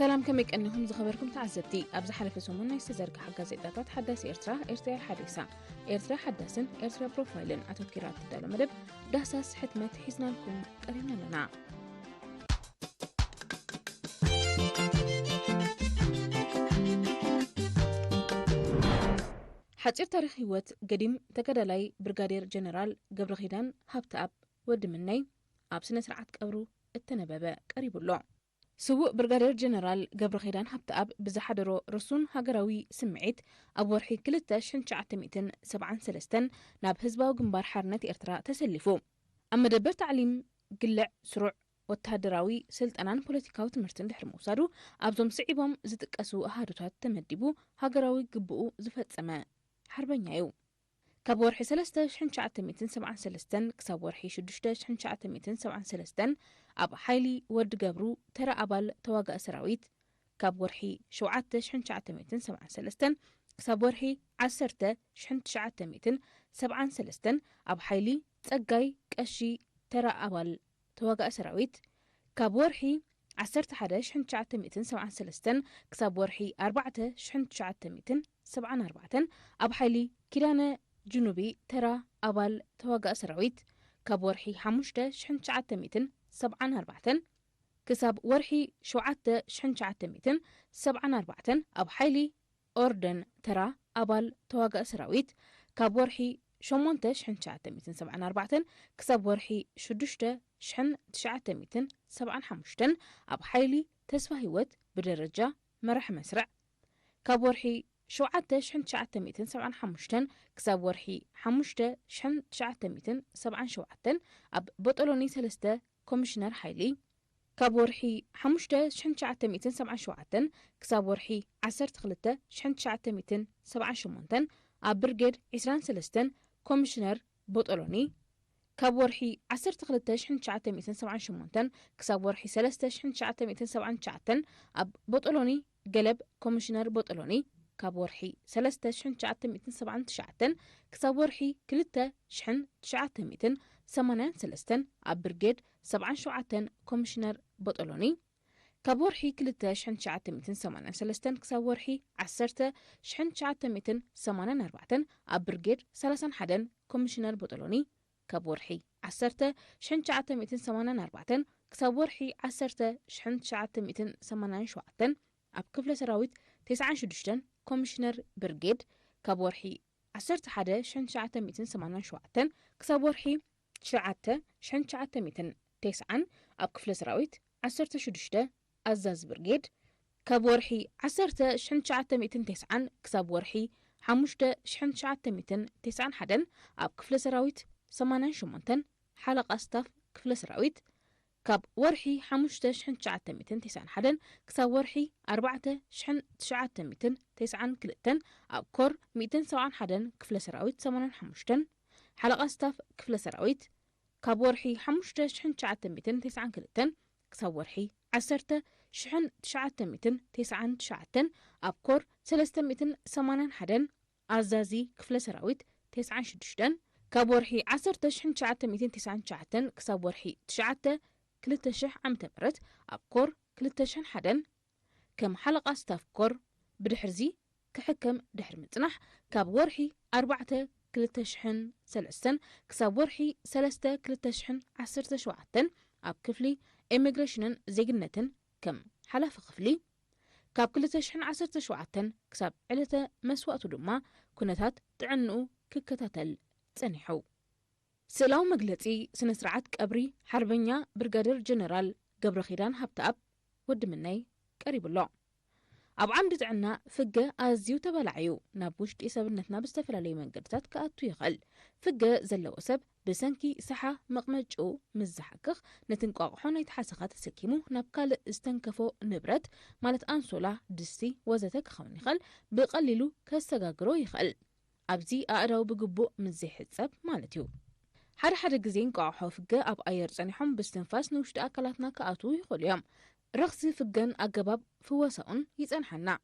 سلام كميك أنهم زخبركم تعزبتي أبز حلف سمونا يستزرق حق زيتات حدث إرترا حديثة إرترا حدثن إرترا بروفايلن أتذكرات تدال مدب دهساس حتمت حزنا لكم قرينا لنا حجر تاريخ هوت قديم تقدلاي برغادير جنرال قبر خيدان هابتاب ود مني أبسنا سرعت قبرو التنبابة قريب الله سوء برغادير جنرال قبر خيدان هابتاب بزحدرو رسون هاقراوي سمعيت أبورحي كلتا شنشعتميتن 73 ناب هزباو قنبار حارنة إرترا تسلفو أما دبر تعليم قلع سرع وتهدراوي سلطنان بوليتيكاو تمرتن دحر موسادو أبزوم سعيبهم زتقاسو أهادوتات تمدبو هاقراوي قبؤو زفت سما حربنيايو كاب ورحي 3,973 كساب ورحي 6,973 أب حيلي ورد قبرو ترى أبال تواقع سراويت كاب ورحي 7,973 كساب ورحي 10,973 أب حيلي تسقاي كأشي ترى أبال تواقع سراويت كاب ورحي 11,973 كساب ورحي 4,974 أب حيلي كيرانا جنوبي ترى أبال تواقع سراويت كاب ورحي 5,974 كساب ورحي 7,974 أب حيلي أردن ترى أبال تواقع سراويت كاب ورحي 8,974 كساب ورحي 6,975 أب حيلي تسفى هيوت بدرجة مرح مسرع كاب ورحي 7,975 كساب ورحي 5,977 أب بطلوني 3 كوميشنر حيلي كاب ورحي 5,977 كساب ورحي 10,978 أب برغيد 23 كوميشنر بطلوني كاب ورحي 10,978 كساب ورحي 3,979 أب بطلوني قلب كوميشنر بطلوني كاب ورحي 3,979 كساب ورحي 3,983 أب برغيد 77 كوميشنر بطلوني كاب ورحي 3,983 كساب ورحي 10,984 أب برغيد 31 كوميشنر بطلوني كاب ورحي 10,984 كساب ورحي 10,987 أب كفل سراويت 96 كوميشنر برغيد كاب ورحي 11,987 كساب ورحي 9,909 أب كفل سراويت 16 أزاز برغيد كاب ورحي 10,909 كساب ورحي 5,991 أب كفل سراويت 88 حلقة أستاف كفل سراويت كاب ورحي 5,991 كساب ورحي 4,992 أب كور 271 كفل سراويت 85 حلقة أستاف كفل سراويت كاب ورحي 5,992 كساب ورحي 10,999 أب كور 381 أزازي كفل سراويت 96 كاب ورحي 10,999 كساب ورحي 9 كلتشح عم تمرت أب كور كلتشحن حدن كم حلقة ستاف كور بدحرزي كحكم دحر متنح كاب ورحي 4 كلتشحن 3 كساب ورحي 3 كلتشحن 17 أب كفلي إميغريشنن زيجنتن كم حلف خفلي كاب كلتشحن 17 كساب علته مسوأتو دما كنتات تعنو ككتاتل تنحو سلاو مجلتي سنسرعت قبري حربنيا برغادير جنرال قبر خيدان هابتاب ود مني قريب الله أب عمد عنا فقه أزيو تبلعيو نابوشت إسابنتنا بستفلالي منقرتات كأتو يخل فقه زلو أسب بسنكي سحا مقمجو مزحكخ نتنقاقحونا يتحاسخات سكيمو نابكال استنكفو نبرت مالت أنسولا دستي وزتك خون يخل بقللو كاستغاقرو يخل أبزي أقراو بقبو مزيح السب مالتيو حد جزين قاحو فقه أب أير صنيحهم باستنفاس نوشت أكلاتنا كأتو يخل يوم رخصي فقن أقباب فواساون يتنحنا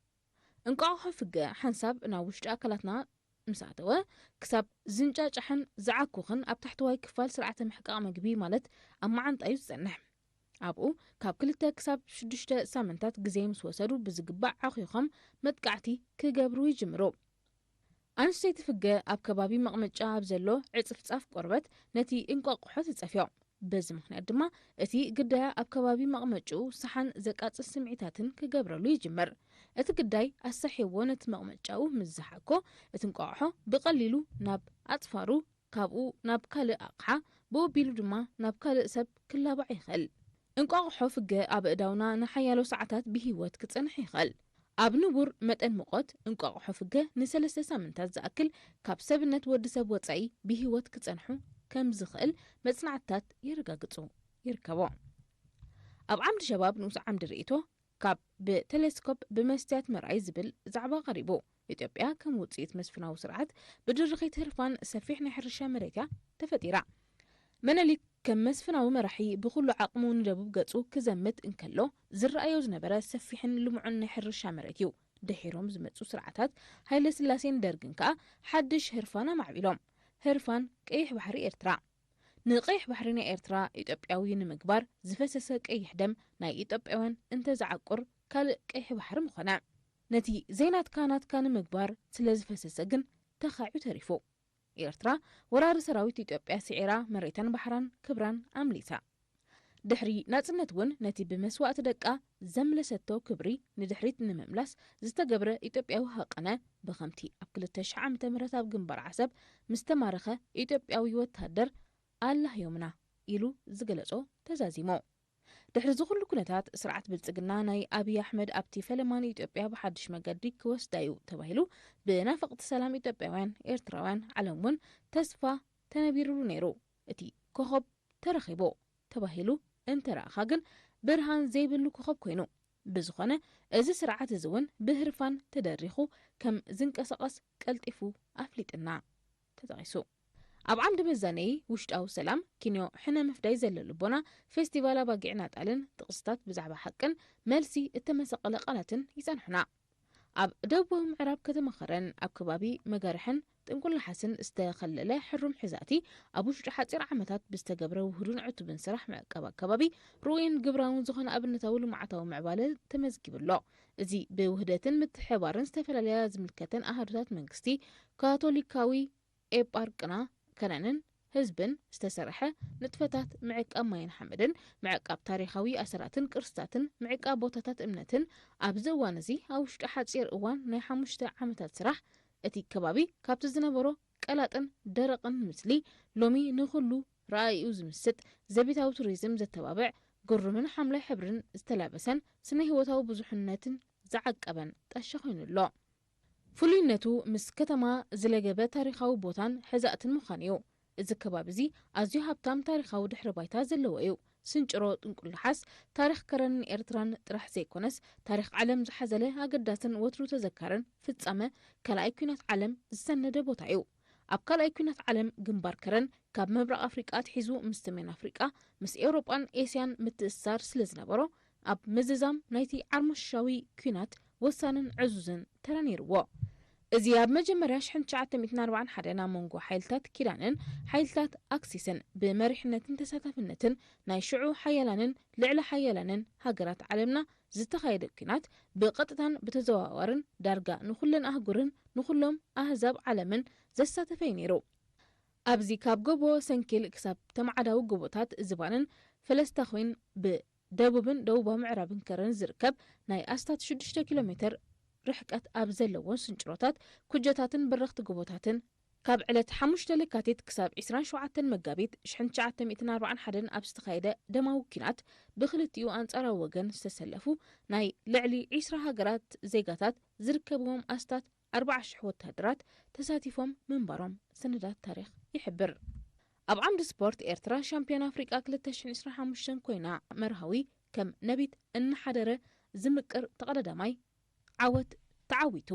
انقاحو فقه حنساب ناوشت أكلاتنا مساعدوا كساب زنجاج حن زعاكوخن أب تحتواي كفال سرعة محقاق مقبي مالت أما عند أيو تسنح ኣብኡ ካብ 2 ክሳብ 6 ሳምንታት ግዜ ምስ ወሰዱ ብዝግባዕ ዓኺኾም መጥቃዕቲ ክገብሩ ይጅምሩ። ኣንስተይቲ ፍገ ኣብ ከባቢ መቕመጫ ኣብ ዘሎ ዕፅፍጻፍ ቆርበት ነቲ እንቋቑሖ ትጸፍዮ። በዚ ምኽንያት ድማ እቲ ግዳያ ኣብ ከባቢ መቕመጭኡ ሰሓን ዘቃጽስ ስምዒታትን ክገብረሉ ይጅምር። እቲ ግዳይ ኣሳሒዎ ነቲ መቕመጫኡ ምስ ዝሓኮ እቲ እንቋቑሖ ብቐሊሉ ናብ ኣጽፋሩ ካብኡ ናብ ካልእ ኣቕሓ ብወቢሉ ድማ ናብ ካልእ ሰብ ክላባዕ ይኽእል። እንቋቑሖ ፍገ ኣብ እዳውና ንሓያሎ ሰዓታት ብሂወት ክጸንሕ ይኽእል። ኣብ ንቡር መጠን ሙቐት እንቋቑሖ ፍገ ን3 ሳምንታት ዝኣክል ካብ ሰብነት ወዲ ሰብ ወጻኢ ብሂወት ክጸንሑ ከም ዝኽእል መጽናዕትታት ይረጋግጹ ይርከቦ። ኣብ ዓምዲ ሸባብ ንኡስ ዓምዲ ርእይቶ ካብ ብቴሌስኮፕ ብመስትያት መርኣይ ዝብል ዛዕባ ቀሪቡ። ኢትዮጵያ ከም ውፅኢት መስፍናዊ ስርዓት ብድርኺት ህርፋን ሰፊሕ ናይ ሕርሻ መሬት ተፈጢራ። መነሊክ ከም መስፍናዊ መራሒ ብኩሉ ዓቕሙ ንደቡብ ገጹ ክዘምት እንከሎ ዝረኣዮ ዝነበረ ሰፊሕን ልሙዕን ናይ ሕርሻ መሬት እዩ። ድሒሮም ዝመፁ ስርዓታት ሃይለ ስላሴን ደርግን ከዓ ሓድሽ ህርፋን ኣማዕቢሎም። ህርፋን ቀይሕ ባሕሪ ኤርትራ ንቀይሕ ባሕሪ ናይ ኤርትራ ኢትዮጵያዊ ንምግባር ዝፈሰሰ ቀይሕ ደም ናይ ኢትዮጵያውያን እንተዘዓቁር ካልእ ቀይሕ ባሕሪ ምኾነ ነቲ ዘይናትካ ናትካ ንምግባር ስለ ዝፈሰሰ ግን ተኻዒ ተሪፉ። ኤርትራ ወራሪ ሰራዊት ኢትዮጵያ ስዒራ መሬታን ባሕራን ክብራን ኣምሊሳ ድሕሪ ናጽነት እውን ነቲ ብመስዋእቲ ደቃ ዘምለሰቶ ክብሪ ንድሕሪት ንምምላስ ዝተገብረ ኢትዮጵያዊ ሃቐነ ብኸምቲ ኣብ 2000 ዓመተ ምህረት ኣብ ግንባር ዓሰብ ምስ ተማረኸ ኢትዮጵያዊ ወታደር ኣላህ ዮምና ኢሉ ዝገለጾ ተዛዚሞ። ድሕሪ ዝኹሉ ኩነታት ስርዓት ብልጽግና ናይ ኣብይ ኣሕመድ ኣብቲ ፈለማን ኢትዮጵያ ብሓድሽ መገዲ ክወስዳዩ ተባሂሉ ብናፈቕቲ ሰላም ኢትዮጵያውያን ኤርትራውያን ዓለም እውን ተስፋ ተነቢሩሉ ነይሩ። እቲ ኮኸብ ተረኺቦ ተባሂሉ እንተረኣኻ ግን ብርሃን ዘይብሉ ኮኸብ ኮይኑ ብዝኾነ እዚ ስርዓት እዚ እውን ብህርፋን ተደሪኹ ከም ዝንቀሳቐስ ቀልጢፉ ኣፍሊጥና ተጠቒሱ። ኣብ ዓምዲ መዛነይ ውሽጣዊ ሰላም ኪንዮ ሕነ ምፍዳይ ዘለሉ ቦና ፌስቲቫል ኣባጊዕ ናጣልን ጥቕስታት ብዛዕባ ሓቅን መልሲ እተመሰቐለ ቃላትን ይጸንሑና። ኣብ ደቡባዊ ምዕራብ ከተማ ኸረን ኣብ ከባቢ መጋርሕን ጥንቁልሓስን ዝተኸለለ ሕሩም ሒዛቲ ኣብ ውሽጢ ሓፂር ዓመታት ብዝተገብረ ውህዱን ዕቱብን ስራሕ ምዕቃብ ኣከባቢ ሩኡይን ግብራውን ዝኾነ ኣብነታዊ ልምዓታዊ ምዕባለ ተመዝጊብሎ። እዚ ብውህደትን ምትሕባርን ዝተፈላለያ ዝምልከተን ኣሃዱታት መንግስቲ ካቶሊካዊ ኤጳርቅና ከነንን ህዝብን ዝተሰርሐ ንጥፈታት ምዕቃብ ማይን ሓመድን ምዕቃብ ታሪኻዊ ኣሰራትን ቅርስታትን ምዕቃብ ቦታታት እምነትን ኣብዚ እዋን እዚ ኣብ ውሽጢ ሓፂር እዋን ናይ 5 ዓመታት ስራሕ እቲ ከባቢ ካብቲ ዝነበሮ ቀላጥን ደረቕን ምስሊ ሎሚ ንኹሉ ረኣዩ ዝምስጥ ዘቤታዊ ቱሪዝም ዘተባብዕ ግሩምን ሓምላይ ሕብርን ዝተላበሰን ስነ ህይወታዊ ብዙሕነትን ዝዓቀበን ጣሻ ኮይኑሎ። ፍሉይነቱ ምስ ከተማ ዝለገበ ታሪኻዊ ቦታን ሕዛእትን ምዃን እዩ። እዚ ከባቢ እዚ ኣዝዩ ሃብታም ታሪኻዊ ድሕረ ባይታ ዘለዎ እዩ። ስንጭሮ ጥንቁልሓስ ታሪኽ ከረንን ኤርትራን ጥራሕ ዘይኮነስ ታሪኽ ዓለም ዝሓዘለ ኣገዳስን ወትሩ ተዘካርን ፍጻመ ካልኣይ ኩናት ዓለም ዝሰነደ ቦታ እዩ። ኣብ ካልኣይ ኩናት ዓለም ግንባር ከረን ካብ ምብራቕ ኣፍሪቃ ትሒዙ ምስ ሰሜን ኣፍሪቃ ምስ ኤውሮጳን ኤስያን ምትእስሳር ስለ ዝነበሮ ኣብ ምዝዛም ናይቲ ዓርሞሻዊ ኩናት ወሳንን ዕዙዝን ተራ ነይርዎ። እዚ ኣብ መጀመርያ 1941 ኣብ መንጎ ሓይልታት ኪዳንን ሓይልታት ኣክሲስን ብመሪሕነትን ተሳታፍነትን ናይ ሽዑ ሓያላንን ልዕሊ ሓያላንን ሃገራት ዓለምና ዝተኻየደ ኩናት ብቐጥታን ብተዘዋዋርን ዳርጋ ንኹለን ኣህጉርን ንኹሎም ኣህዛብ ዓለምን ዘሳተፈ ነይሩ። ኣብዚ ካብ ጎቦ ሰንኪል ክሳብ ተማዓዳዊ ጎቦታት ዝባንን ፈለስታኺን ብደቡብን ደቡባዊ ምዕራብን ከረን ዝርከብ ናይ ኣስታት 6 ኪሎ ሜትር ርሕቀት ኣብ ዘለዎን ስንጭሮታት ኩጀታትን በረኽቲ ጎቦታትን ካብ ዕለት 5 ለካቲት ክሳብ 27 መጋቢት 1941 ኣብ ዝተኻየደ ደማዊ ኩናት ብክልቲኡ ኣንጻራዊ ወገን ዝተሰለፉ ናይ ልዕሊ 20 ሃገራት ዜጋታት ዝርከብዎም ኣስታት 40,000 ወታደራት ተሳቲፎም ምንባሮም ሰነዳት ታሪኽ ይሕብር። ኣብ ዓምዲ ስፖርት ኤርትራ ሻምፒዮን ኣፍሪቃ 2025 ኮይና መርሃዊ ከም ነቢት እናሓደረ ዝምቅር ተቐዳዳማይ ዓወት ተዓዊቱ።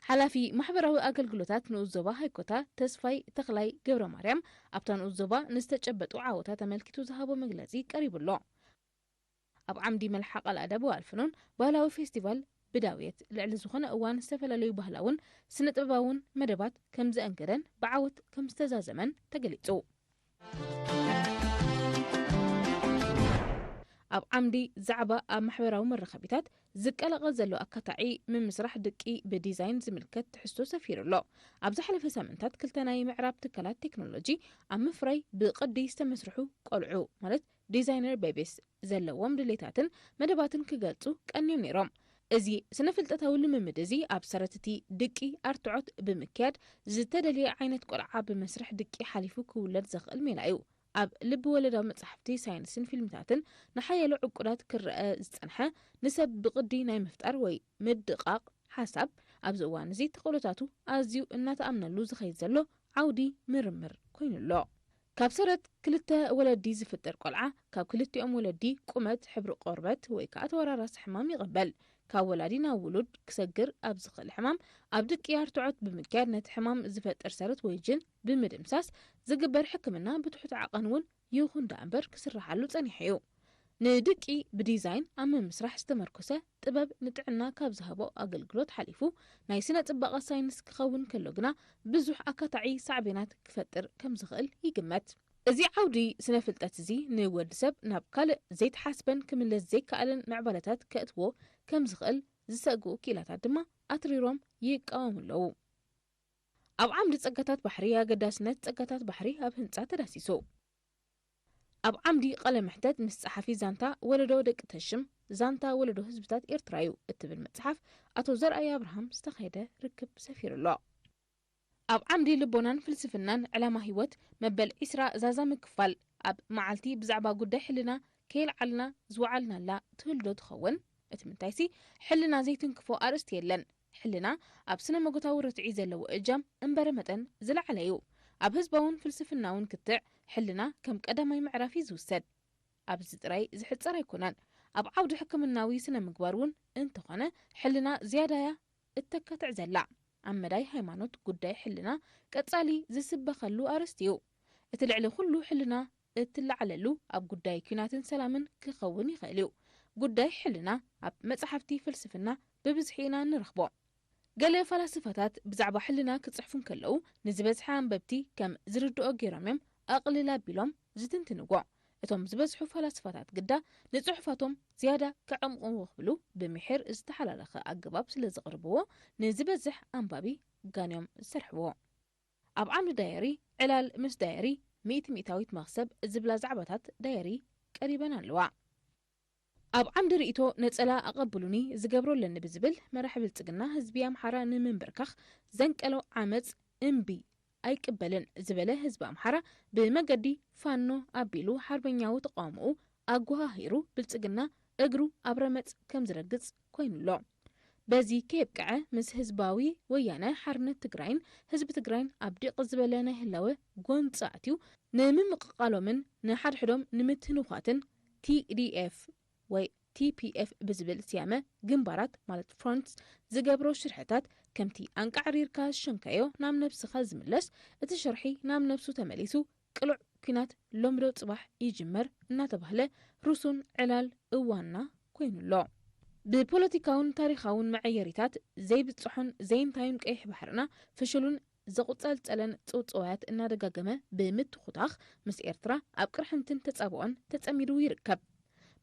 ሓላፊ ማሕበራዊ ኣገልግሎታት ንኡስ ዞባ ሃይኮታ ተስፋይ ተኽላይ ገብረ ማርያም ኣብታ ንኡስ ዞባ ንዝተጨበጡ ዓወታት ተመልኪቱ ዝሃቦ መግለጺ ቀሪቡሎ። ኣብ ዓምዲ መልሓ ቃል ኣደብ ወኣልፍኖን ባህላዊ ፌስቲቫል بداوية لعل زخون أوان استفلاليو بهلاون سنة أباون مدبات كم زأنكرن بعوت كم استزازمن تقليتو أب عمدي زعبة أب محبراو مرخبيتات زكالا غزلو أكتاعي من مسرح دقي بديزاين زملكت تحسو سفير الله أب زحلفة سامنتات كلتناي معراب تكالات تكنولوجي أم مفري بقدي استمسرحو قلعو مالت ديزاينر بيبيس زلوام دليتاتن مدباتن كغلطو كأنيو نيرام أزي سنفلتتاو لممدزي أب سرتتي دقي أرتعوت بمكياد زتدلي عينة قلعا بمسرح دقي حاليفو كولد زغل ميلايو أب لب ولدا مصحفتي ساينسن فيلمتاتن نحيلو عقودات كرأ زصنحه نسب بقدي ناي مفتار وي مدقاق حسب أبز أوان زي تقولتاتو أزيو እናተኣምነሉ ዝኸይድ ዘሎ ዓውዲ ምርምር ኮይኑሎ ካብ ሰረት ክልተ ወለዲ ዝፍጠር ቆልዓ ካብ ክልቲኦም ወለዲ ቁመት ሕብሪ ቆርበት ወይ ከዓ ተወራራሲ ሕማም ይቕበል ካብ ወላዲ ናብ ውሉድ ክሰግር ኣብ ዝኽእል ሕማም ኣብ ድቂ ኣርትዖት ብምክያድ ነቲ ሕማም ዝፈጥር ሰረት ወይ ጅን ብምድምሳስ ዝግበር ሕክምና ብትሑት ዓቐን እውን ይኹን ዳእምበር ክስራሓሉ ጸኒሑ እዩ ንድቂ ብዲዛይን ኣብ ምምስራሕ ዝተመርኮሰ ጥበብ ንጥዕና ካብ ዝሃቦ ኣገልግሎት ሓሊፉ ናይ ስነ ጽባቐ ሳይንስ ክኸውን ከሎ ግና ብዙሕ ኣካታዒ ሳዕቤናት ክፈጥር ከም ዝኽእል ይግመት እዚ ዓውዲ ስነ ፍልጠት እዚ ንወዲ ሰብ ናብ ካልእ ዘይተሓስበን ክምለስ ዘይከኣልን ምዕባለታት ከእትዎ ከም ዝኽእል ዝሰግኡ ኪላታት ድማ ኣትሪሮም ይቃወሙለዉ ኣብ ዓምዲ ጸጋታት ባሕሪ ኣገዳስነት ጸጋታት ባሕሪ ኣብ ህንጻ ተዳሲሱ ኣብ ዓምዲ ቀለም ሕተት ምስ ጸሓፊ ዛንታ ወለዶ ደቂ ተሽም ዛንታ ወለዶ ህዝብታት ኤርትራዩ እትብል መጽሓፍ ኣቶ ዘርአይ አብርሃም ዝተኻየደ ርክብ ሰፊሩሎ ኣብ ዓምዲ ልቦናን ፍልስፍናን ዕላማ ህይወት መበል 20 ዛዛ ምክፋል ኣብ መዓልቲ ብዛዕባ ጉዳይ ሕልና ከይልዓልና ዝወዓልናላ ትህልዶ ትኸውን እቲ ምንታይሲ ሕልና ዘይትንክፎ ኣርእስቲ የለን ሕልና ኣብ ስነ መጎታዊ ርትዒ ዘለዎ እጃም እምበረ መጠን ዝለዓለ እዩ ኣብ ህዝባውን ፍልስፍናውን ክትዕ ሕልና ከም ቀዳማይ ምዕራፊ ዝውሰድ ኣብዚ ጥራይ ዝሕፀር ኣይኮነን ኣብ ዓውዲ ሕክምናዊ ስነ ምግባር እውን እንተኾነ ሕልና ዝያዳያ እተከትዕ ዘላ ኣብ መዳይ ሃይማኖት ጉዳይ ሕልና ቀጻሊ ዝስበኸሉ ኣርእስቲ እዩ እቲ ልዕሊ ኩሉ ሕልና እትለዓለሉ ኣብ ጉዳይ ኩናትን ሰላምን ክኸውን ይኽእል እዩ ጉዳይ ሕልና ኣብ መጽሓፍቲ ፍልስፍና ብብዝሒ ኢና ንረኽቦ ገለ ፈላስፋታት ብዛዕባ ሕልና ክጽሕፉን ከለዉ ንዝበዝሐ አንበብቲ ከም ዝርድኦ ገይሮም እዮም ኣቕሊል ኣቢሎም ዝትንትንዎ እቶም ዝበዝሑ ፈላስፋታት ግዳ ንጽሑፋቶም ዝያዳ ክዕምቑዎ ክብሉ ብምሕር ዝተሓላለኸ ኣገባብ ስለ ዘቕርብዎ ንዝበዝሕ ኣንባቢ ጋንዮም ዝሰርሕዎ ኣብ ዓምዲ ዳየሪ ዕላል ምስ ዳየሪ ሚእታዊት መኽሰብ ዝብላ ዛዕባታት ዳየሪ ቀሪበን ኣለዋ ኣብ ዓምዲ ርእቶ ነጸላ ኣቐብሉኒ ዝገብሮለኒ ብዝብል መራሒ ብልጽግና ህዝቢ ኣምሓራ ንምንብርካኽ ዘንቀሎ ዓመፅ እምቢ ኣይቅበልን ዝበለ ህዝቢ ኣምሓራ ብመገዲ ፋኖ ኣቢሉ ሓርበኛዊ ተቃውምኡ ኣጓሂሩ ብልጽግና እግሩ ኣብ ረመፅ ከም ዝረግጽ ኮይኑሎ በዚ ከየብቅዐ ምስ ህዝባዊ ወያነ ሓርነት ትግራይን ህዝቢ ትግራይን ኣብ ዲቕ ዝበለ ናይ ህላወ ጎንጻእትዩ ንምምቕቓሎምን ንሓድሕዶም ንምትንኳትን TDF ወይ TPF ብዝብል ስያመ ግንባራት ማለት ፍሮንትስ ዝገብሮ ሽርሕታት ከምቲ አንቃዕሪርካ ሸንካዮ ናብ ነብስኻ ዝምለስ እቲ ሽርሒ ናብ ነብሱ ተመሊሱ ቅሉዕ ኩናት ሎምዶ ጽባሕ ይጅመር እናተባህለ ሩሱን ዕላል እዋና ኮይኑሎ ብፖለቲካውን ታሪኻውን መዐየሪታት ዘይብጽሑን ዘይንታዩን ቀይሕ ባሕርና ፍሽሉን ዘቁጸልጸለን ጽውጽዋያት እናደጋገመ ብምትኹታኽ ምስ ኤርትራ ኣብ ቅርሕንትን ተጻብኦን ተጸሚዱ ይርከብ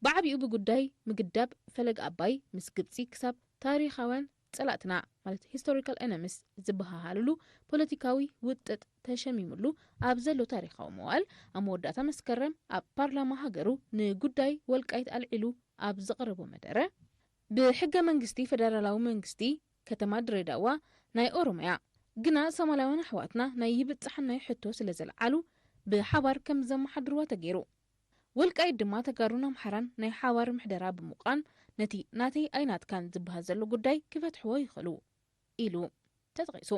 بعبي أبو جداي مجدب فلق أباي مس جبسي كسب تاريخوان ጸላእትና ማለት historical enemies ዝበሃ ሃልሉ ፖለቲካዊ ውጥጥ ተሸሚሙሉ ኣብ ዘሎ ታሪኻዊ መዋዕል ኣብ መወዳእታ መስከረም ኣብ ፓርላማ ሃገሩ ንጉዳይ ወልቃይት ኣልዒሉ ኣብ ዘቕረቦ መደረ ብሕገ መንግስቲ ፌደራላዊ መንግስቲ ከተማ ድሬዳዋ ናይ ኦሮሚያ ግና ሶማልያውያን ኣሕዋትና ናይ ይብፅሓናይ ሕቶ ስለ ዘለዓሉ ብሓባር ከም ዘመሓድርዋ ተገይሩ ወልቃይት ድማ ተጋሩና ኣምሓራን ናይ ሓባር ምሕደራ ብምቋን ነቲ ናተይ ኣይናትካን ዝበሃል ዘሎ ጉዳይ ክፈትሕዎ ይኽእሉ ኢሉ ተጠቒሱ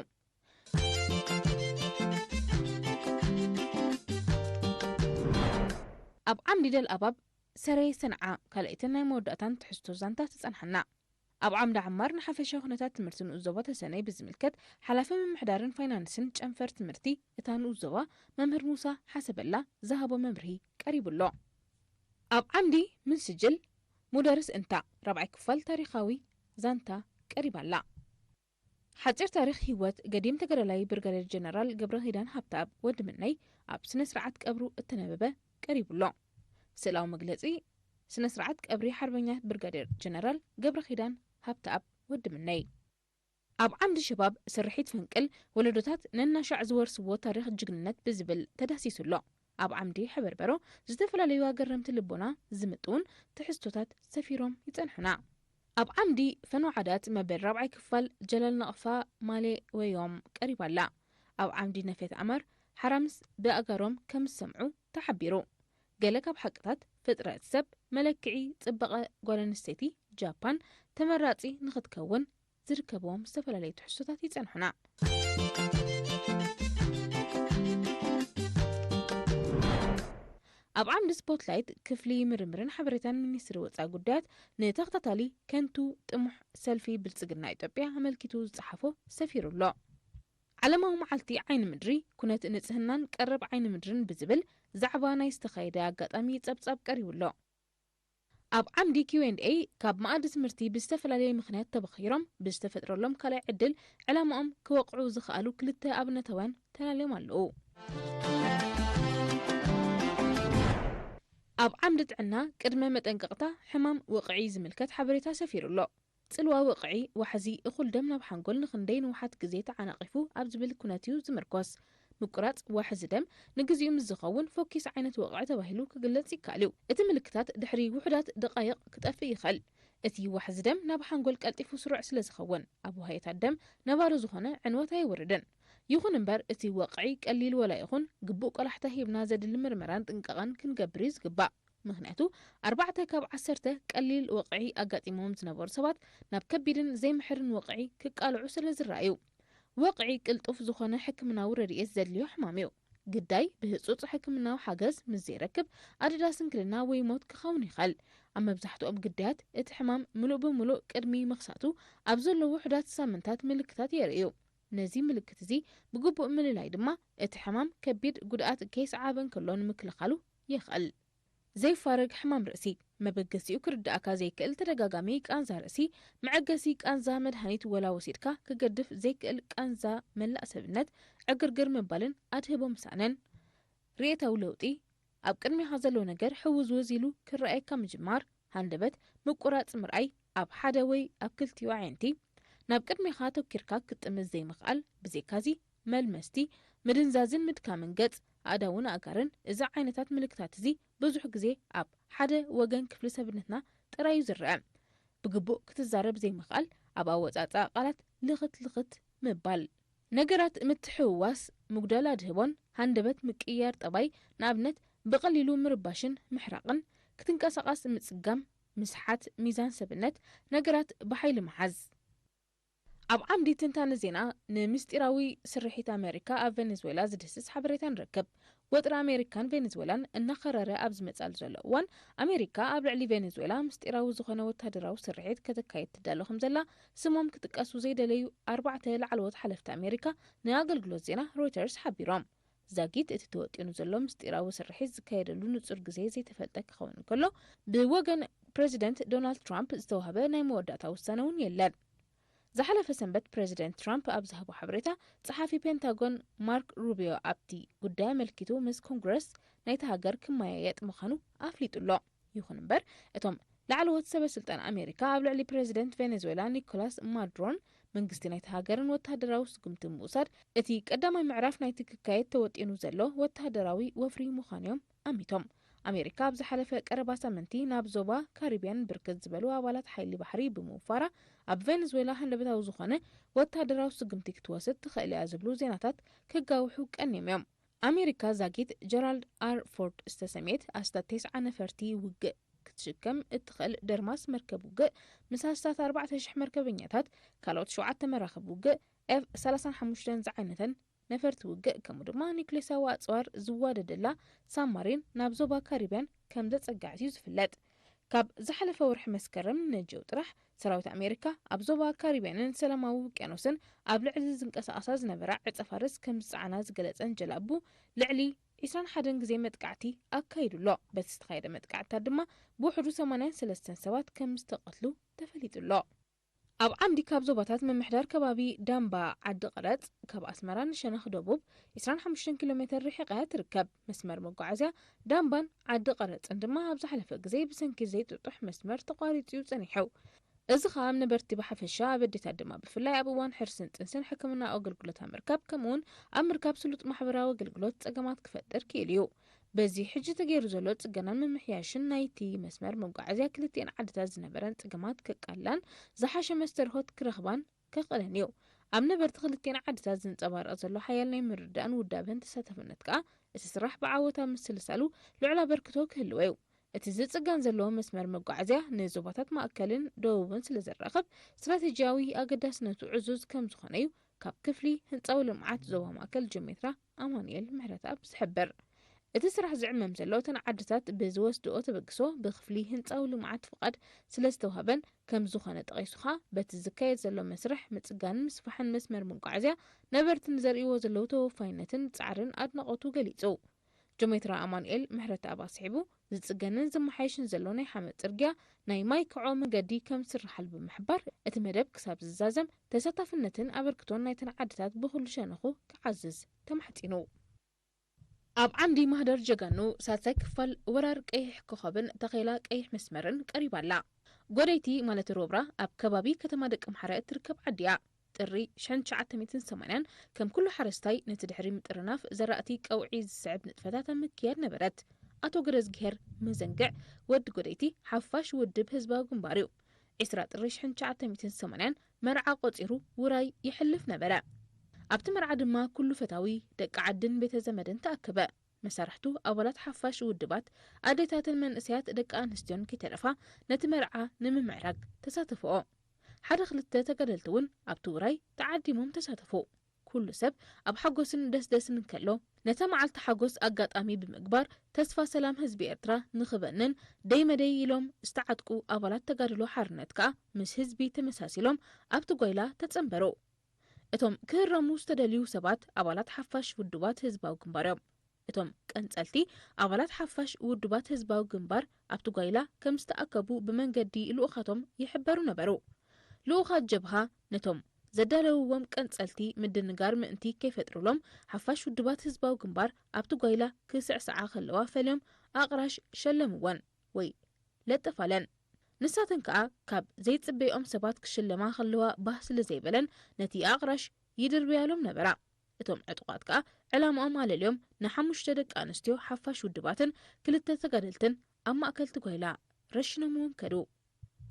ኣብ ዓምዲ ደል ኣባብ ሰረይ ሰንዓ ካልእትን ናይ መወዳእታን ትሕዝቶ ዛንታ ተጸንሐና ኣብ ዓምዲ ዓማር ንሓፈሻ ኩነታት ትምህርቲ ንኡዞባ ተሰነይ ብዝምልከት ሓላፊ ምምሕዳርን ፋይናንስን ጨንፈር ትምህርቲ እታ ንኡዞባ መምህር ሙሳ ሓሰበላ ዝሃቦ መምርሂ ቀሪቡሎ ኣብ ዓምዲ ምን ስጅል ሙደርስ እንታ ረብዓይ ክፋል ታሪኻዊ زانتا قريبالا حجر تاريخ هيوت قديم تقرلاي برغالير جنرال قبر خيدان هابتاب ود مني اب سنسرعات قبرو التنببة قريبولو سلاو مقلزي سنسرعات قبري حربنيات برغالير جنرال قبر خيدان هابتاب ود مني اب عمد شباب سرحيت فنقل ولدوتات نناشع زورسو تاريخ جግንነት بزبل تداسيسلو اب عمدي حبربرو زتفلاليو اقرمت لبونا زمتون تحستوتات سفيروم يتصنحنا اب عمدي فنو عادات مبل ربعي كفال جلال نقفا مالي ويوم قريبالا اب عمدي نفيت امر حرمس باقروم كم سمعو تحبيرو قالك بحقتات فترة سب ملكعي صبقه غولنستيتي جابان تمراتي نختكون زركبهم استفلالي تحسوتات يتصنحنا اب عمد سبوتلايت كفلي مرمرن حبرتان منيستر وصا قدات نتختتالي كنتو طمح سلفي بالصقنا ايطيا عملكيتو صحفو سفير الله علماو معلتي عين مدري كنت نصهنان قرب عين مدرن بزبل زعبا ناي استخايدا اغاطامي صبصب قريولو اب عمدي Q&A كاب مقاد تمرتي بستفلالي مخنيات تبخيرم بستفطرلهم كلاي عدل علامهم كوقعو زخالو كلتا ابنتوان تلاليم اللو اب عمدت عنا قدمه متنققتا حمام وقعي زملكت حبريتا سفيرلو صلوا وقعي وحزي اخل دمنا بحنقول نخندين وحات غزيت عناقفو اب زبل كناتيو زمركوس مقراط وحز دم نغزيوم زخون فوكيس عينت وقع تباهلو كغلص يكالو اتي ملكتات دحري وحدات دقائق كطفي يخل اتي وحز دم ناب حنقول قلطيفو سرع سلازخون ابو هيت دم نبارو زخونه عنوتا يوردن يخون امبر اتي وقعي قليل ولا يخون غبو قلحته هبنا زدل مرمران طنققان كنغبريز غبا مخنياتو 4 كاب 10 قليل وقعي اغاطيمهم زنبر سبات ناب كبيدن زي محرن وقعي كقالعو سلازرايو وقعي قلطف زخونه حكمناو رئيس زدليو حماميو قداي بهصوص حكمناو حاجز مزيركب ادداسن كلنا وي موت كخون يخل اما بزحتو اب قدات اتحمام ملو بملو قدمي مخساتو ابزلو وحدات سامنتات ملكتات يريو نزي ملكت زي بقبو مللاي دما اتحمام كبيد قدات كيس عابن كلون مكلخالو يخل زي فارق حمام رأسي ما بقسي وكرد أكا زي كل ترقاقامي كأنزا رأسي معقسي كأنزا مدهانيت ولا وسيدكا كقدف زي كل كأنزا ملأ سبنت عقرقر مبالن أدهبو مسانن ريتا ولوطي أب قدمي هازلو نجر حوز وزيلو كالرأي كمجمار هاندبت مقرات مرأي أب حدوي أب كلتيو عينتي ناب قدمي خاتو كيركاك كتمز زي مقال بزي كازي ملمستي مدنزازن مدكامن قط أداون أقارن إذا عينتات ملكتات زي بزح غزي أب حدا وغن كفل سبنتنا ترايو زرع بقبو كتزارب زي مقال أب أوزاتا قالت لغت مبال نقرات متحواس مقدالا دهبون هاندبت مكيار طباي نابنت بقليلو مرباشن محرقن كتنكاسقاس متسقام مسحات ميزان سبنت نقرات بحيل محز اب عمدي تنتان زينا نمستيراوي سرحيت امريكا اب فنزويلا زدسس حبريتان ركب وطر امريكان فنزويلان انخرره ابز مصال زلوان امريكا اب لعلي فنزويلا مستيراوي زخونه وتادراو سرحيت كتكايت تدالوهم زلا سموم كتقاسو زيدليو 4 لعلوت حلفت امريكا ناغلغلوت زينا رويترز حبيروم زاغيت اتتوطينو زلو مستيراوي سرحيت زكايدلو نصور غزي زي تفلتك خون كله بوغن بريزيدنت دونالد ترامب استوهبه ناي موداتا وسنون يلد زحلف سنبت بريزيدنت ترامب أبزهبو حبريتا صحافي بنتاغون مارك روبيو أبتي قدام ملكيتو مس كونغرس نايتا هاجر كمايات مخانو أفليت الله يخون مبر اتهم لعلوات سبب سلطان أمريكا قبل علي بريزيدنت فنزويلا نيكولاس مادرون منقستي نايتا هاجرن وتهدراو سقمت موساد اتي قدام معرف نايتا كايت توطينو زلو وتهدراوي وفري مخانيوم أميتهم أمريكا بزحلفة قربا سامنتي ناب زوبا كاريبيان بركز زبلو أبالات حيلي بحري بموفارة أب فنزويلا هندبتاو زخانة وتهدراو سقمتي كتواسد تخيلي أزبلو زيناتات كقاوحو كأنيميوم أمريكا زاقيت جيرالد آر فورد استسميت أستا 9 نفرتي وقع كتشكم اتخل درماس مركب وقع مساستات 4,000 مركبينياتات كالوت 7 مراخب وقع F-35 زعينتن نفرت وقع كمدما نيكليساوا أصوار زوادة دلا سامارين نابزوبا كاريبيان كمدت أقعتيو زفلت كاب زحلفة ورح مسكرم نجو طرح سراوت أمريكا أبزوبا كاريبيانن سلاماو وكيانوسن أب لعلي زنقس أساز نبرع عطفارس كم زعاناز قلتن جلابو لعلي إسران حدن زي متقعتي أكايدو لا بس استخايدة متقعتا دما بوحدو 83 سوات كم استقتلو تفليتو لا ኣብ ዓምዲ ካብ ዞባታት መምሕዳር ከባቢ ዳምባ ዓዲ ቀረጽ ካብ ኣስመራ ንሸነኽ ደቡብ 25 ኪሎ ሜትር ርሒቓ ትርከብ። መስመር መጓዓዝያ ዳምባን ዓዲ ቀረጽን ድማ ኣብ ዝሓለፈ ግዜ ብሰንኪ ዘይጥጡሕ መስመር ተቋሪጹ ጸኒሑ። እዚ ከዓ ነበርቲ ብሓፈሻ ኣብ ኣዴታት ድማ ብፍላይ ኣብ እዋን ሕርስን ጥንስን ሕክምና ኣገልግሎት ምርካብ ከምኡውን ኣብ ምርካብ ስሉጥ ማሕበራዊ ኣገልግሎት ጸገማት ክፈጥር ክኢሉ እዩ። በዚ ሕጂ ተገይሩ ዘሎ ጽገናን ምምሕያሽን ናይቲ መስመር መጓዓዝያ ክልቲአን ዓድታት ዝነበረን ጽገማት ከቃላን ዝሓሸ መስተርሖት ክረኽባን ከኽእለን እዩ። ኣብ ነበርቲ ክልቲአን ዓድታት ዝንጸባረቕ ዘሎ ሓያል ናይ ምርዳእን ውዳበን ተሳታፍነት ከዓ እቲ ስራሕ ብዓወታ ምስልሳሉ ልዑል ኣበርክቶ ክህልዎ እዩ። እቲ ዝጽገን ዘለዎ መስመር መጓዓዝያ ንዞባታት ማእከልን ደቡብን ስለ ዘራኽብ ስትራቴጂያዊ ኣገዳስነቱ ዕዙዝ ከም ዝኾነ እዩ ካብ ክፍሊ ህንፃዊ ልምዓት ዞባ ማእከል ጀሜትራ ኣማኑኤል ምህረተኣብ ዝሕብር። እቲ ስራሕ ዝዕመም ዘሎ እተን ዓድታት ብዝወስድኦ ተበግሶ ብክፍሊ ህንፃዊ ልምዓት ፍቃድ ስለ ዝተዋህበን ከም ዝኾነ ጠቒሱ ኸ በቲ ዝካየድ ዘሎ መስርሕ ምጽጋንን ምስፋሕን መስመር መጓዓዝያ ነበርትን ዘርእይዎ ዘለው ተወፋይነትን ጻዕርን ኣድናቆቱ ገሊጹ። ጀሜትራ ኣማኑኤል ምህረተኣብ ኣስሒቡ ዝጽገንን ዝመሓየሽን ዘሎ ናይ ሓመድ ጽርግያ ናይ ማይ ክዖ መንገዲ ከም ዝስራሓል ብምሕባር እቲ መደብ ክሳብ ዝዛዘም ተሳታፍነትን ኣበርክቶን ናይተን ዓድታት ብኹሉ ሸነኹ ክዓዝዝ ተማሕጺኑ። ኣብ ዓምዲ ማህደር ጀጋኑ ሳልሳይ ክፋል ወራር ቀይሕ ኮኸብን ተኸላ ቀይሕ መስመርን ቀሪባላ። ጎደይቲ ማለት ሮብራ ኣብ ከባቢ ከተማ ደቂ ምሓረ እትርከብ ዓዲያ ጥሪ 1980 ከም ኩሉ ሓረስታይ ነቲ ድሕሪ ምጥርናፍ ዘራእቲ ቀውዒ ዝስዕብ ንጥፈታት ምክያድ ነበረት። ኣቶ ገረዝግሄር መዘንግዕ ወዲ ጎደይቲ ሓፋሽ ውድብ ህዝባዊ ግንባር እዩ። 20 ጥሪ 1980 መርዓ ቆፂሩ ውራይ ይሕልፍ ነበረ። ኣብቲ መርዓ ድማ ኩሉ ፈታዊ ደቂ ዓድን ቤተ ዘመድን ተኣከበ። መሳርሕቱ ኣባላት ሓፋሽ ውድባት ኣዴታትን መንእሰያት ደቂ ኣንስትዮን ከይተረፋ ነቲ መርዓ ንምምዕራግ ተሳተፍኦ። ሓደ ክልተ ተገደልቲ እውን ኣብቲ ውራይ ተዓዲሞም ተሳተፉ። ኩሉ ሰብ ኣብ ሓጎስን ደስደስን ከሎ ነታ መዓልቲ ሓጎስ ኣጋጣሚ ብምግባር ተስፋ ሰላም ህዝቢ ኤርትራ ንኽበንን ደይ መደይ ኢሎም ዝተዓጥቁ ኣባላት ተጋድሎ ሓርነት ከዓ ምስ ህዝቢ ተመሳሲሎም ኣብቲ ጓይላ ተጸንበሩ። እቶም ክህረሙ ዝተደልዩ ሰባት ኣባላት ሓፋሽ ውድባት ህዝባዊ ግንባር እዮም። እቶም ቀንጸልቲ ኣባላት ሓፋሽ ውድባት ህዝባዊ ግንባር ኣብቲ ጓይላ ከም ዝተኣከቡ ብመንገዲ ልኡኻቶም ይሕበሩ ነበሩ። ልኡኻት ጀብሃ ነቶም ዘዳለውዎም ቀንጸልቲ ምድንጋር ምእንቲ ከይፈጥሩሎም ሓፋሽ ውድባት ህዝባዊ ግንባር ኣብቲ ጓይላ ክስዕስዓ ከለዋ ፈልዮም ኣቕራሽ ሸለምወን ወይ ለጠፋለን። ንሳተን ከዓ ካብ ዘይጽበይኦም ሰባት ክሽለማ ከለዋ ባህ ስለ ዘይበለን ነቲ ኣቕራሽ ይድርብያሎም ነበራ። እቶም ዕጡቃት ከዓ ዕላምኦም ኣለልዮም ንሓሙሽተ ደቂ ኣንስትዮ ሓፋሽ ውድባትን ክልተ ተጋደልትን ኣብ ማእከልቲ ጓይላ ረሽኖምዎም ከዱ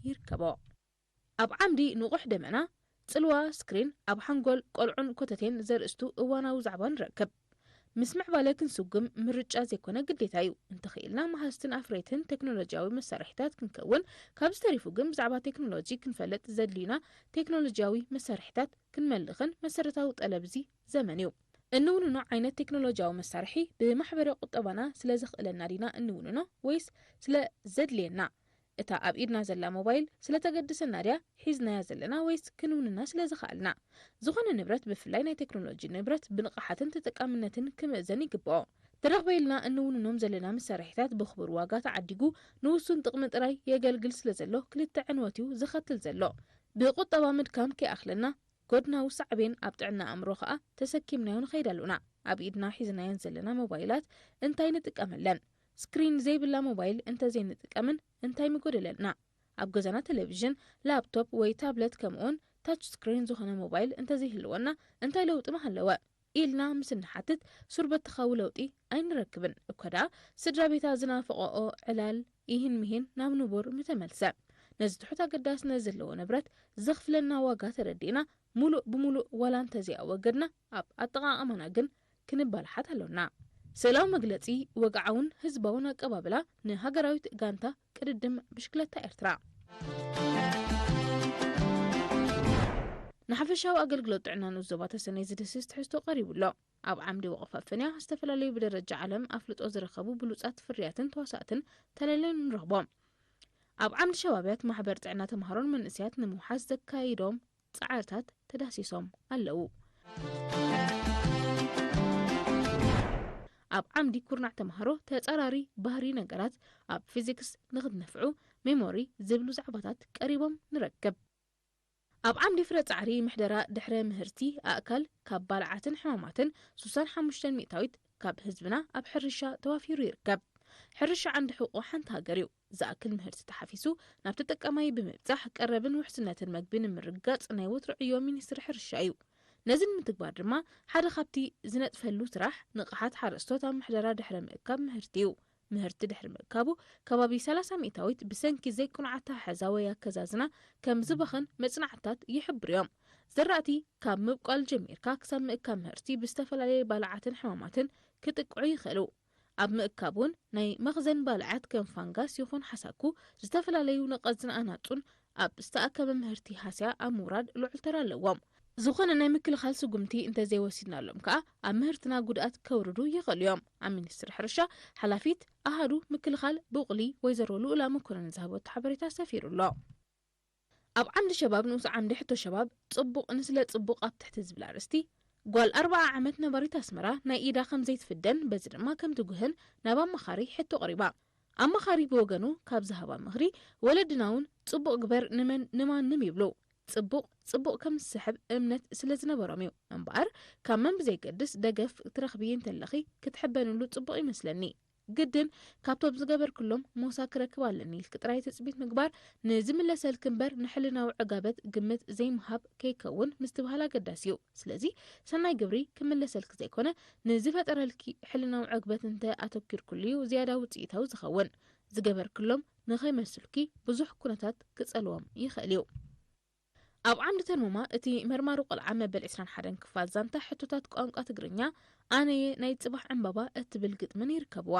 ይርከቦ። ኣብ ዓምዲ ንቑሕ ደመና ጽልዋ ስክሪን ኣብ ሓንጎል ቆልዑን ኮተቴን ዘርእስቱ እዋናዊ ዛዕባ ንረክብ። ምስ ምዕባለ ክንስጉም ምርጫ ዘይኮነ ግዴታ እዩ እንተኽኢልና ማሃስትን ኣፍሬትን ቴክኖሎጂያዊ መሳርሒታት ክንከውን ካብ ዝተሪፉ ግን ብዛዕባ ቴክኖሎጂ ክንፈለጥ ዘድልዩና ቴክኖሎጂያዊ መሳርሒታት ክንመልኽን መሰረታዊ ጠለብዚ ዘመን እዩ። እንውንኖ ዓይነት ቴክኖሎጂያዊ መሳርሒ ብማሕበረ ቁጠባና ስለ ዘኽእለና ዲና እንውንኖ ወይስ ስለ ዘድልየና? እታ ኣብ ኢድና ዘላ ሞባይል ስለ ተገድሰና ድያ ሒዝናያ ዘለና ወይስ ክንውንና ስለ ዝኽኣልና? ዝኾነ ንብረት ብፍላይ ናይ ቴክኖሎጂ ንብረት ብንቕሓትን ተጠቃምነትን ክምእዘን ይግብኦ። ተረኽበይልና እንውንኖም ዘለና መሳርሒታት ብኽቡር ዋጋ ተዓዲጉ ንውሱን ጥቕሚ ጥራይ የገልግል ስለ ዘሎ ክልተ ዕንወት እዩ ዝኸትል ዘሎ። ብቁጠባ ምድካም ከይኣኽለና ጎድናዊ ሳዕቤን ኣብ ጥዕና ኣእምሮ ከዓ ተሰኪምናዮ ንኸይድ ኣለና። ኣብ ኢድና ሒዝናየን ዘለና ሞባይላት እንታይ ንጥቀመለን? ስክሪን ዘይብላ ሞባይል እንተዘይንጥቀምን እንታይ ምጎደለና? ኣብ ገዛና ቴሌቪዥን፣ ላፕቶፕ ወይ ታብለት ከምኡውን ታች ስክሪን ዝኾነ ሞባይል እንተዘይህልወና እንታይ ለውጢ መሃለወ ኢልና ምስ ንሓትት ሱርበትኻዊ ለውጢ ኣይንረክብን እኳ ደኣ ስድራ ቤታ ዝናፍቐኦ ዕላል ይህን ምሂን ናብ ንቡር ምተመልሰ። ነዚ ትሑት ኣገዳስነት ዘለዎ ንብረት ዘኽፍለና ዋጋ ተረዲእና ሙሉእ ብሙሉእ ዋላ እንተዘይኣወገድና ኣብ ኣጠቓቕማና ግን ክንባልሓት ኣለና። ስእላዊ መግለጺ ወግዓውን ህዝባውን ኣቀባብላ ንሃገራዊት ጋንታ ቅድድም ብሽክለታ ኤርትራ። ንሓፈሻዊ ኣገልግሎት ጥዕናን ዞባ ተሰነይ ዝድስስ ትሕዝቶ ቀሪቡሎ። ኣብ ዓምዲ ወቕፍ ኣፈንያ ዝተፈላለዩ ብደረጃ ዓለም ኣፍልጦ ዝረኸቡ ብሉጻት ፍርያትን ተዋሳእትን ተለለን ንረኽቦም። ኣብ ዓምዲ ሸባብያት ማሕበር ጥዕና ተምሃሮን መንእስያት ንምውሓዝ ዘካይዶም ጻዕርታት ተዳሲሶም ኣለዉ። ኣብ ዓምዲ ኩርናዕ ተምሃሮ ተጻራሪ ባህሪ ነገራት ኣብ ፊዚክስ ንኽትነፍዑ ሜሞሪ ዝብሉ ዛዕባታት ቀሪቦም ንረክብ። ኣብ ዓምዲ ፍረ ጻዕሪ ምሕደራ ድሕረ ምህርቲ ኣእካል ካብ ባልዓትን ሕማማትን 65 ሚእታዊት ካብ ህዝብና ኣብ ሕርሻ ተዋፊሩ ይርከብ። ሕርሻ ዓንዲ ሕቁ ሓንቲ ሃገር እዩ። ዝኣክል ምህርቲ ተሓፊሱ ናብ ተጠቃማይ ብምብጻሕ ቀረብን ውሕስነትን መግቢ ንምርጋጽ ናይ ወትሮ ዕዮ ሚኒስትሪ ሕርሻ እዩ። ነዚ ንምትግባር ድማ ሓደ ካብቲ ዝነጥፈሉ ስራሕ ንቕሓት ሓረስቶት ኣብ ምሕደራ ድሕረ ምእካብ ምህርቲ እዩ። ምህርቲ ድሕሪ ምእካቡ ከባቢ 30 ሚእታዊት ብሰንኪ ዘይቁንዓታ ሓዛ ወይ ኣከዛዝና ከም ዝበኸን መጽናዕታት ይሕብር እዮም። ዝራእቲ ካብ ምብቋል ጀሚርካ ክሳብ ምእካብ ምህርቲ ብዝተፈላለየ ባልዓትን ሕማማትን ክጥቅዑ ይኽእሉ። ኣብ ምእካብ እውን ናይ መኽዘን ባልዓት ከም ፋንጋስ ይኹን ሓሳኩ ዝተፈላለዩ ነቐዝን ኣናጹን ኣብ ዝተኣከበ ምህርቲ ሃስያ ኣብ ምውራድ ልዑል ተራ ኣለዎም። ዝኾነ ናይ ምክልኻል ስጉምቲ እንተዘይወሲድናሎም ከዓ ኣብ ምህርትና ጉድኣት ከውርዱ ይኽእሉ እዮም። ኣብ ሚኒስትሪ ሕርሻ ሓላፊት ኣሃዱ ምክልኻል ብቑሊ ወይዘሮ ልኡላ መኮነን ዝሃበቶ ሓበሬታ ሰፊሩሎ። ኣብ ዓምዲ ሸባብ ንኡስ ዓምዲ ሕቶ ሸባብ ጽቡቕ ንስለ ጽቡቕ ኣብ ትሕቲ ዝብል ኣርእስቲ ጓል 40 ዓመት ነበሪት ኣስመራ ናይ ኢዳ ከም ዘይትፍደን በዚ ድማ ከም ትጉህን ናብ ኣማኻሪ ሕቶ ቀሪባ። ኣማኻሪ ብወገኑ ካብ ዝሃባ ምኽሪ ወለድና እውን ጽቡቕ ግበር ንማንም ይብሉ ጽቡቕ ከም ዝስሕብ እምነት ስለ ዝነበሮም እዩ እምበኣር ካብ መን ብዘይገድስ ደገፍ ክትረኽቢ እንተለኺ ክትሕበንሉ ጽቡቕ ይመስለኒ ግድን ካብቶም ዝገበር ኩሎም ሞሳ ክረክብ ኣለኒ ኢልክ ጥራይ ትጽቢት ምግባር ንዝምለሰልክ እምበር ንሕልናዊ ዕጋበት ግምት ዘይምሃብ ከይከውን ምስትበሃል ኣገዳሲ እዩ። ስለዚ ሰናይ ግብሪ ክምለሰልክ ዘይኮነ ንዝፈጠረልኪ ሕልናዊ ዕግበት እንተ ኣተኪርኩሉ እዩ ዝያዳ ውፅኢታዊ ዝኸውን ዝገበር ኩሎም ንኸይመስልኪ ብዙሕ ኩነታት ክጸልዎም ይኽእል እዩ። ኣብ ዓምዲ ተርሞማ እቲ መርማሩ ቆልዓ መበል 21 ክፋል ዛንታ ሕቶታት ቋንቋ ትግርኛ ኣነየ ናይ ጽባሕ ዕምባባ እትብል ግጥምን ይርከብዋ።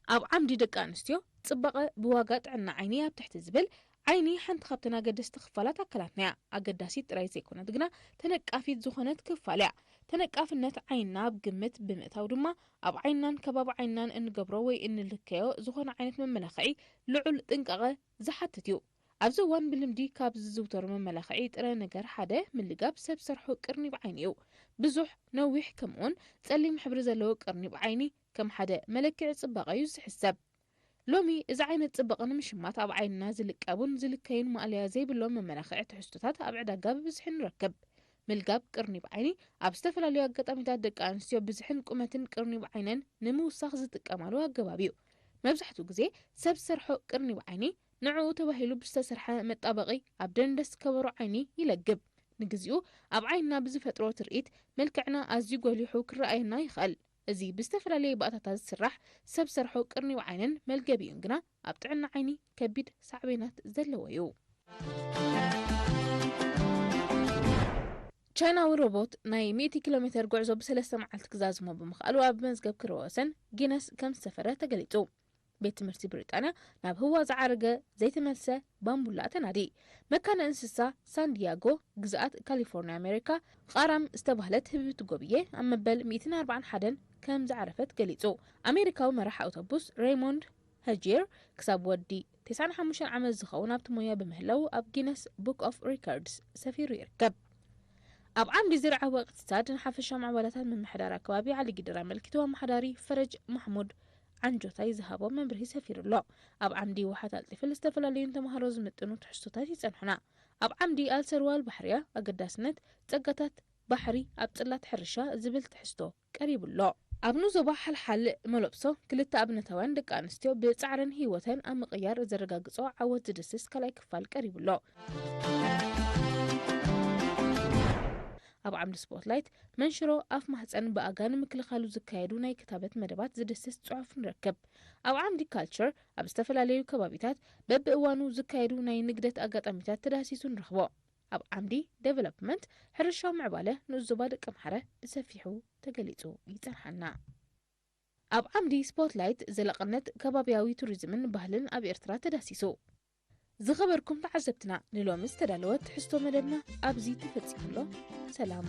ኣብ ዓምዲ ደቂ ኣንስትዮ ጽባቐ ብዋጋ ጥዕና ዓይኒ ኣብ ትሕቲ ዝብል ዓይኒ ሓንቲ ካብተን ኣገደስቲ ክፋላት ኣካላትና እያ። ኣገዳሲት ጥራይ ዘይኮነት ግና ተነቃፊት ዝኾነት ክፋል እያ። ተነቃፍነት ዓይንና ኣብ ግምት ብምእታው ድማ ኣብ ዓይንናን ከባቢ ዓይንናን እንገብሮ ወይ እንልከዮ ዝኾነ ዓይነት መመላኽዒ ልዑል ጥንቃቐ ዝሓትት እዩ። ኣብዚ እዋን ብልምዲ ካብ ዝዝውተሩ መመላኽዒ ጥረ ነገር ሓደ ምልጋብ ሰብ ሰርሖ ቅርኒብ ዓይኒ እዩ። ብዙሕ ነዊሕ ከምኡውን ጸሊም ሕብሪ ዘለዎ ቅርኒብ ዓይኒ ከም ሓደ መለክዒ ጽባቐ እዩ ዝሕሰብ። ሎሚ እዚ ዓይነት ጽባቐ ንምሽማት ኣብ ዓይንና ዝልቀቡን ዝልከዩን ማእልያ ዘይብሎም መመላኽዒ ትሕዝቶታት ኣብ ዕዳጋ ብብዝሒ ንረክብ። ምልጋብ ቅርኒብ ዓይኒ ኣብ ዝተፈላለዩ ኣጋጣሚታት ደቂ ኣንስትዮ ብዝሕን ቁመትን ቅርኒብ ዓይነን ንምውሳኽ ዝጥቀማሉ ኣገባብ እዩ። መብዛሕትኡ ግዜ ሰብ ሰርሖ ቅርኒብ ዓይኒ ንዕኡ ተባሂሉ ብዝተሰርሐ መጣበቂ ኣብ ደንደስ ከበሮ ዓይኒ ይለግብ። ንግዚኡ ኣብ ዓይንና ብዝፈጥሮ ትርኢት መልክዕና ኣዝዩ ጎሊሑ ክረኣየና ይኽእል። እዚ ብዝተፈላለየ ባእታታት ዝስራሕ ሰብ ሰርሖ ቅርኒብ ዓይንን መልገቢኡን ግና ኣብ ጥዕና ዓይኒ ከቢድ ሳዕቤናት ዘለዎ እዩ። ቻይናዊ ሮቦት ናይ 100 ኪሎ ሜትር ጉዕዞ ብ3 መዓልቲ ክዛዝሞ ብምኽኣሉ ኣብ መዝገብ ክረወሰን ጊነስ ከም ዝተፈረ ተገሊጹ። ቤት ትምህርቲ ብሪጣንያ ናብ ህዋ ዝዓረገ ዘይተመልሰ ባምቡላ ተናዲ። መካነ እንስሳ ሳን ዲያጎ ግዝኣት ካሊፎርኒያ ኣሜሪካ ቃራም ዝተባህለት ህብብቲ ጎብዬ ኣብ መበል 141 ከም ዝዓረፈት ገሊጹ። ኣሜሪካዊ መራሒ ኣውቶቡስ ሬይሞንድ ሃጂር ክሳብ ወዲ 95 ዓመት ዝኸውን ኣብቲ ሞያ ብምህላው ኣብ ጊነስ ቡክ ኦፍ ሪከርድስ ሰፊሩ ይርከብ። ኣብ ዓምዲ ዝርዓወ እቅትሳድ ንሓፈሻ ማዕበላታት ምምሕዳር ኣከባቢ ዓሊ ግድራ መልኪቱ ኣመሓዳሪ ፈረጅ ማሕሙድ ዓንጆታይ ዝሃቦ መምርሒ ሰፊሩሎ። ኣብ ዓምዲ ውሓት ኣልጢፍል ዝተፈላለዩን ተምሃሮ ዝምጥኑ ትሕዝቶታት ይጸንሑና። ኣብ ዓምዲ ኣልሰርዋል ባሕርያ ኣገዳስነት ጸጋታት ባሕሪ ኣብ ጽላት ሕርሻ ዝብል ትሕዝቶ ቀሪቡሎ። ኣብ ኑዞባ ሓልሓል መለብሶ ክልተ ኣብነታውያን ደቂ ኣንስትዮ ብጻዕረን ህይወተን ኣብ ምቕያር ዘረጋግጾ ዓወት ዝድስስ ካልኣይ ክፋል ቀሪቡሎ። ኣብ ዓምዲ ስፖትላይት መንሽሮ ኣፍ ማህፀን ብኣጋን ምክልኻሉ ዝካየዱ ናይ ክታበት መደባት ዝድስስ ጽሑፍ ንረክብ። ኣብ ዓምዲ ካልቸር ኣብ ዝተፈላለዩ ከባቢታት በብእዋኑ ዝካየዱ ናይ ንግደት ኣጋጣሚታት ተዳሲሱ ንረኽቦ። ኣብ ዓምዲ ዴቨሎፕመንት ሕርሻዊ ምዕባለ ንዞባ ደቂ ኣምሓረ ብሰፊሑ ተገሊጹ ይጸንሐና። ኣብ ዓምዲ ስፖትላይት ዘለቕነት ከባቢያዊ ቱሪዝምን ባህልን ኣብ ኤርትራ ተዳሲሱ። ዝኸበርኩም ተዓዘብትና ንሎሚ ዝተዳለወ ትሕዝቶ መደብና ኣብዚ ተፈጺሙሎ። ሰላም።